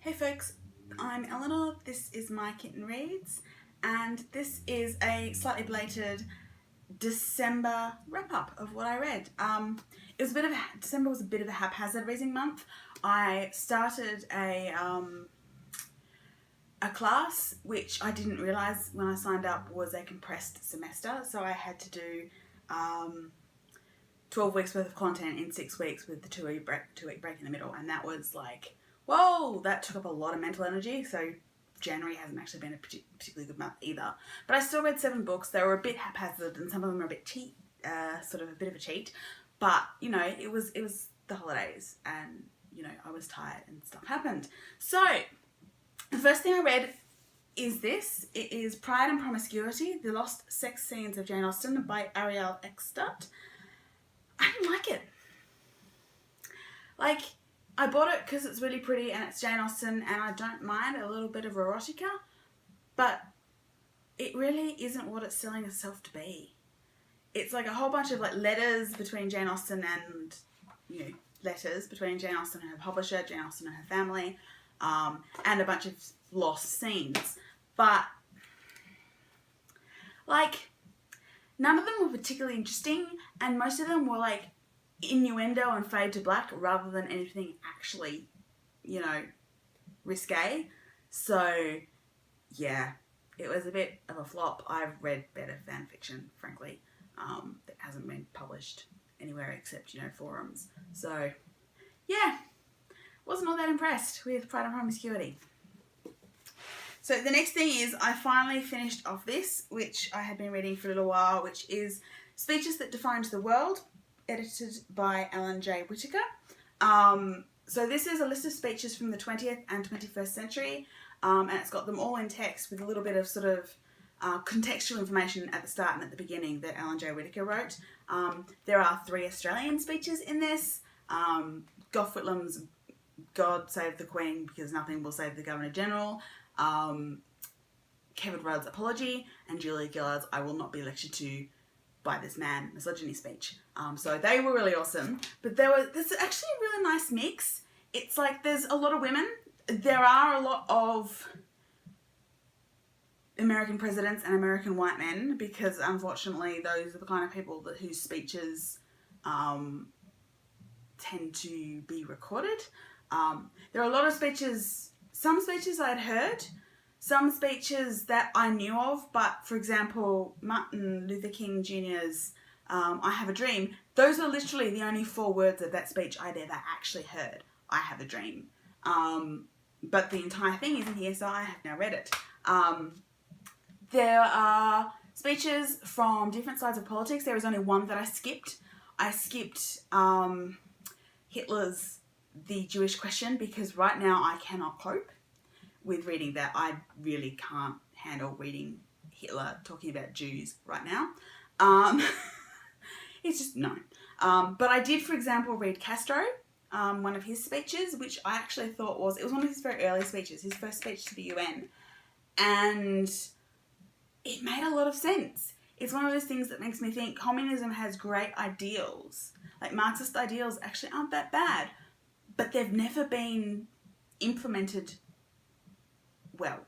Hey folks, I'm Eleanor, this is My Kitten Reads, and this is a slightly belated December wrap-up of what I read. December was a bit of a haphazard reading month. I started a class, which I didn't realise when I signed up was a compressed semester, so I had to do 12 weeks worth of content in 6 weeks with the two-week break in the middle, and that was like, whoa, that took up a lot of mental energy. So January hasn't actually been a particularly good month either. But I still read 7 books. They were a bit haphazard and some of them were a bit cheat, sort of a bit of a cheat. But, you know, it was the holidays and, you know, I was tired and stuff happened. So the first thing I read is this. It is Pride and Promiscuity, The Lost Sex Scenes of Jane Austen by Arielle Eckstut. I didn't like it. Like, I bought it because it's really pretty and it's Jane Austen and I don't mind a little bit of erotica, but it really isn't what it's selling itself to be. It's like a whole bunch of like letters between Jane Austen and, you know, letters between Jane Austen and her publisher, Jane Austen and her family, and a bunch of lost scenes. But, like, none of them were particularly interesting and most of them were like innuendo and fade to black rather than anything actually, you know, risque. So, yeah, it was a bit of a flop. I've read better fan fiction, frankly, that hasn't been published anywhere except, you know, forums. So, yeah, wasn't all that impressed with Pride and Promiscuity. So the next thing is I finally finished off this, which I had been reading for a little while, which is Speeches That Defined the World, edited by Alan J. Whiticker. So this is a list of speeches from the 20th and 21st century, and it's got them all in text with a little bit of sort of contextual information at the start and at the beginning that Alan J. Whiticker wrote. There are 3 Australian speeches in this. Gough Whitlam's God Save the Queen because nothing will save the Governor-General. Kevin Rudd's Apology, and Julia Gillard's I Will Not Be Lectured To by This Man misogyny speech. So they were really awesome. But there's actually a really nice mix. It's like there's a lot of women. There are a lot of American presidents and American white men because unfortunately those are the kind of people whose speeches tend to be recorded. There are a lot of speeches. Some speeches I'd heard, some speeches that I knew of, but for example, Martin Luther King Jr.'s I Have a Dream, those are literally the only 4 words of that speech I'd ever actually heard. I have a dream. But the entire thing isn't here, so I have now read it. There are speeches from different sides of politics. There is only one that I skipped. I skipped Hitler's The Jewish Question because right now I cannot cope with reading that. I really can't handle reading Hitler talking about Jews right now. It's just no. But I did, for example, read Castro, one of his speeches, which I actually thought it was one of his very early speeches, his first speech to the UN. And it made a lot of sense. It's one of those things that makes me think communism has great ideals. Like Marxist ideals actually aren't that bad, but they've never been implemented well.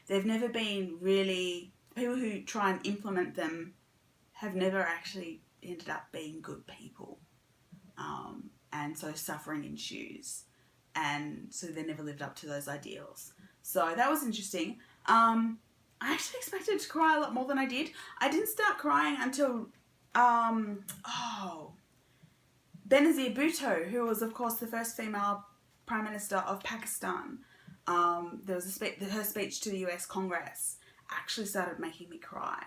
They've never been really, people who try and implement them have never actually ended up being good people. And so suffering ensues. And so they never lived up to those ideals. So that was interesting. I actually expected to cry a lot more than I did. I didn't start crying until, Benazir Bhutto, who was of course the first female Prime Minister of Pakistan. There was her speech to the US Congress actually started making me cry.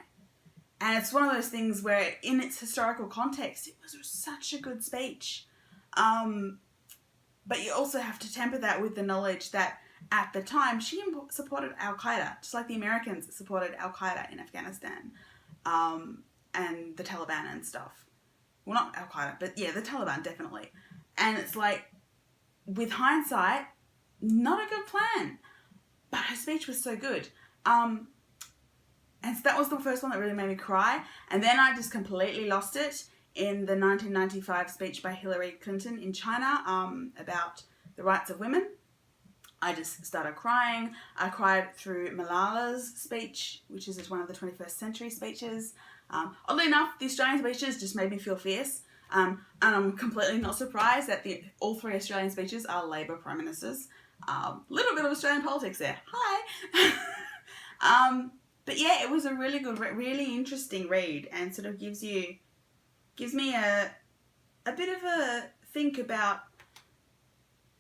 And it's one of those things where in its historical context, it was such a good speech. But you also have to temper that with the knowledge that at the time she supported Al-Qaeda, just like the Americans supported Al-Qaeda in Afghanistan, and the Taliban and stuff. Well, not Al-Qaeda, but yeah, the Taliban definitely. And it's like, with hindsight, not a good plan, but her speech was so good. And so that was the first one that really made me cry. And then I just completely lost it in the 1995 speech by Hillary Clinton in China about the rights of women. I just started crying. I cried through Malala's speech, which is one of the 21st century speeches. Oddly enough, the Australian speeches just made me feel fierce. And I'm completely not surprised that all 3 Australian speeches are Labor Prime Ministers. Little bit of Australian politics there. Hi! But yeah, it was a really good, really interesting read, and sort of gives me a bit of a think about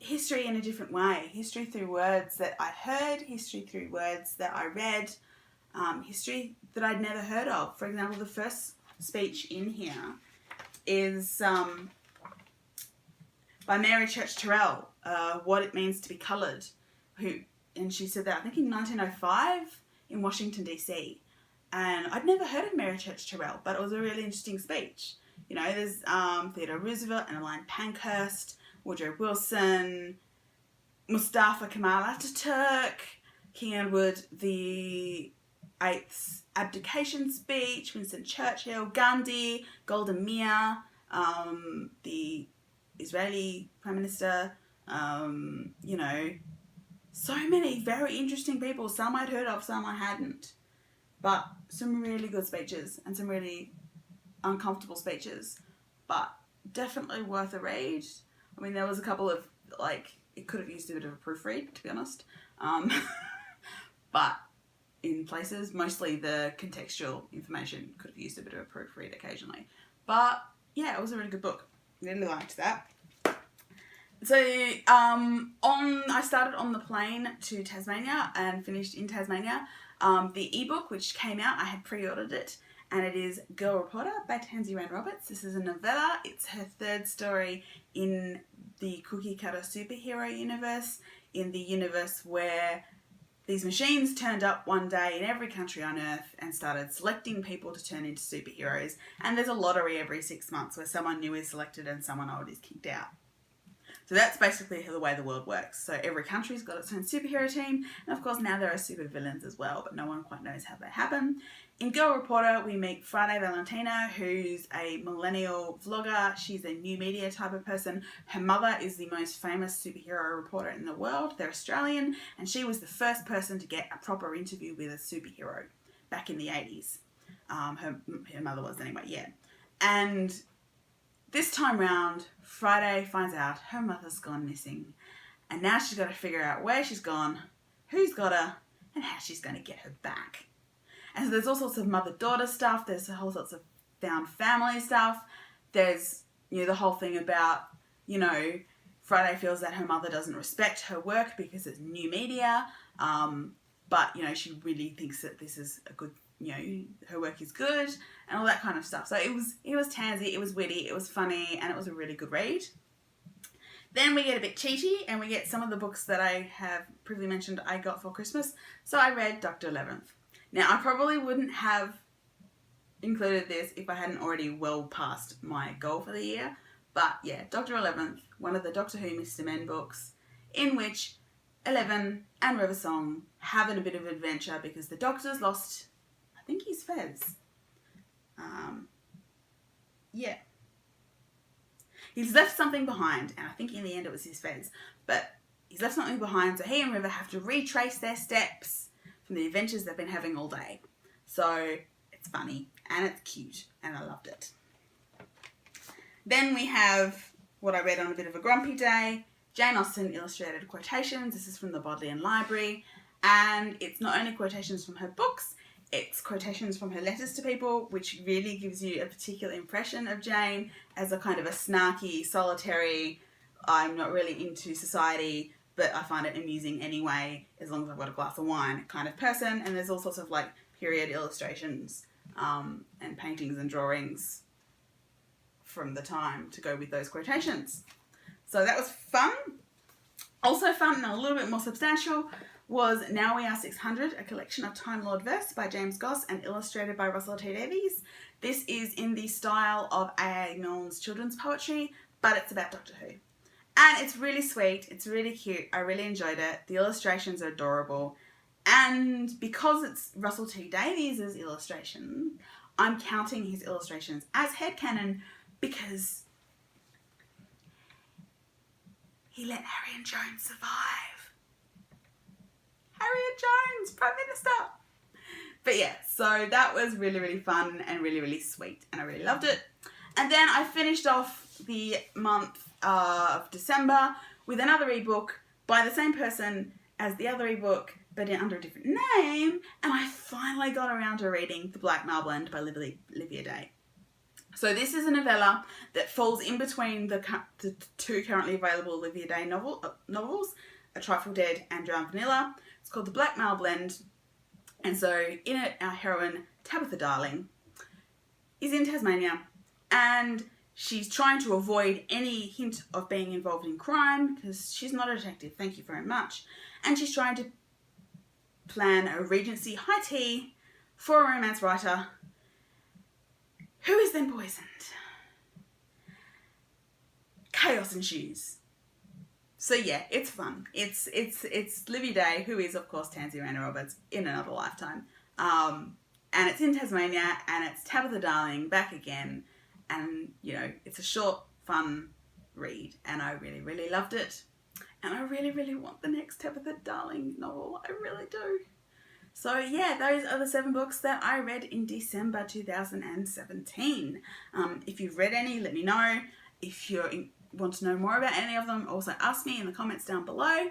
history in a different way. History through words that I heard, history through words that I read, history that I'd never heard of. For example, the first speech in here is by Mary Church Terrell, What It Means to Be Coloured, and she said that I think in 1905 in Washington DC, and I'd never heard of Mary Church Terrell, but it was a really interesting speech. You know, there's Theodore Roosevelt and Elaine Pankhurst, Woodrow Wilson, Mustafa Kemal Ataturk, King Edward the Eighth's abdication speech, Winston Churchill, Gandhi, Golda Meir, the Israeli Prime Minister, you know, so many very interesting people. Some I'd heard of, some I hadn't. But some really good speeches and some really uncomfortable speeches. But definitely worth a read. I mean, there was a couple of, like, it could have used a bit of a proofread, to be honest. But in places, mostly the contextual information could have used a bit of a proofread occasionally. But yeah, it was a really good book. Really liked that. So I started on the plane to Tasmania and finished in Tasmania. The ebook which came out, I had pre-ordered it, and it is Girl Reporter by Tansy Roberts. This is a novella. It's her 3rd story in the cookie cutter superhero universe, in the universe where these machines turned up one day in every country on Earth and started selecting people to turn into superheroes. And there's a lottery every 6 months where someone new is selected and someone old is kicked out. So that's basically the way the world works. So every country's got its own superhero team, and of course now there are super villains as well, but no one quite knows how they happen. In Girl Reporter, we meet Friday Valentina, who's a millennial vlogger. She's a new media type of person. Her mother is the most famous superhero reporter in the world. They're Australian, and she was the first person to get a proper interview with a superhero back in the 80s. Her mother was anyway, yeah. And this time round, Friday finds out her mother's gone missing. And now she's got to figure out where she's gone, who's got her, and how she's going to get her back. And so there's all sorts of mother-daughter stuff. There's a whole sorts of found family stuff. There's, you know, the whole thing about, you know, Friday feels that her mother doesn't respect her work because it's new media. But, you know, she really thinks that this is a good, you know, her work is good and all that kind of stuff. So it was Tansy, it was witty, it was funny, and it was a really good read. Then we get a bit cheaty and we get some of the books that I have previously mentioned I got for Christmas. So I read Dr. 11th. Now, I probably wouldn't have included this if I hadn't already well passed my goal for the year. But yeah, Dr. 11th, one of the Doctor Who Mr. Men books, in which 11 and River Song have a bit of adventure because the Doctor's lost, I think he's Fez. Yeah. He's left something behind, and I think in the end it was his Fez. But he's left something behind, so he and River have to retrace their steps from the adventures they've been having all day. So it's funny, and it's cute, and I loved it. Then we have what I read on a bit of a grumpy day, Jane Austen illustrated Quotations. This is from the Bodleian Library, and it's not only quotations from her books, it's quotations from her letters to people, which really gives you a particular impression of Jane as a kind of a snarky, solitary, I'm not really into society, but I find it amusing anyway, as long as I've got a glass of wine kind of person. And there's all sorts of like period illustrations and paintings and drawings from the time to go with those quotations. So that was fun. Also fun and a little bit more substantial was Now We Are 600, a collection of Time Lord verse by James Goss and illustrated by Russell T Davies. This is in the style of A.A. Milne's children's poetry, but it's about Doctor Who. And it's really sweet, it's really cute, I really enjoyed it. The illustrations are adorable. And because it's Russell T Davies' illustration, I'm counting his illustrations as headcanon because he let Harry and Joan survive. Prime Minister. But yeah, so that was really, really fun and really, really sweet, and I really loved it. And then I finished off the month of December with another ebook by the same person as the other ebook, but under a different name, and I finally got around to reading The Blackmail Blend by Livia Day. So this is a novella that falls in between the two currently available Livia Day novels, A Trifle Dead and Drowned Vanilla. It's called The Blackmail Blend. And so in it, our heroine, Tabitha Darling, is in Tasmania, and she's trying to avoid any hint of being involved in crime because she's not a detective, thank you very much. And she's trying to plan a Regency high tea for a romance writer who is then poisoned. Chaos ensues. So yeah, it's fun. It's Livia Day, who is of course Tansy Rayner Roberts in another lifetime. And it's in Tasmania, and it's Tabitha Darling back again. And you know, it's a short, fun read, and I really, really loved it. And I really, really want the next Tabitha Darling novel. I really do. So yeah, those are the 7 books that I read in December 2017. If you've read any, let me know. If you want to know more about any of them, also ask me in the comments down below.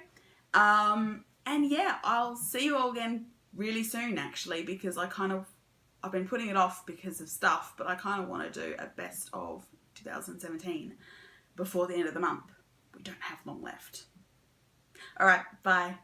And yeah, I'll see you all again really soon actually, because I've been putting it off because of stuff, but I kind of want to do a best of 2017 before the end of the month. We don't have long left. Alright, bye.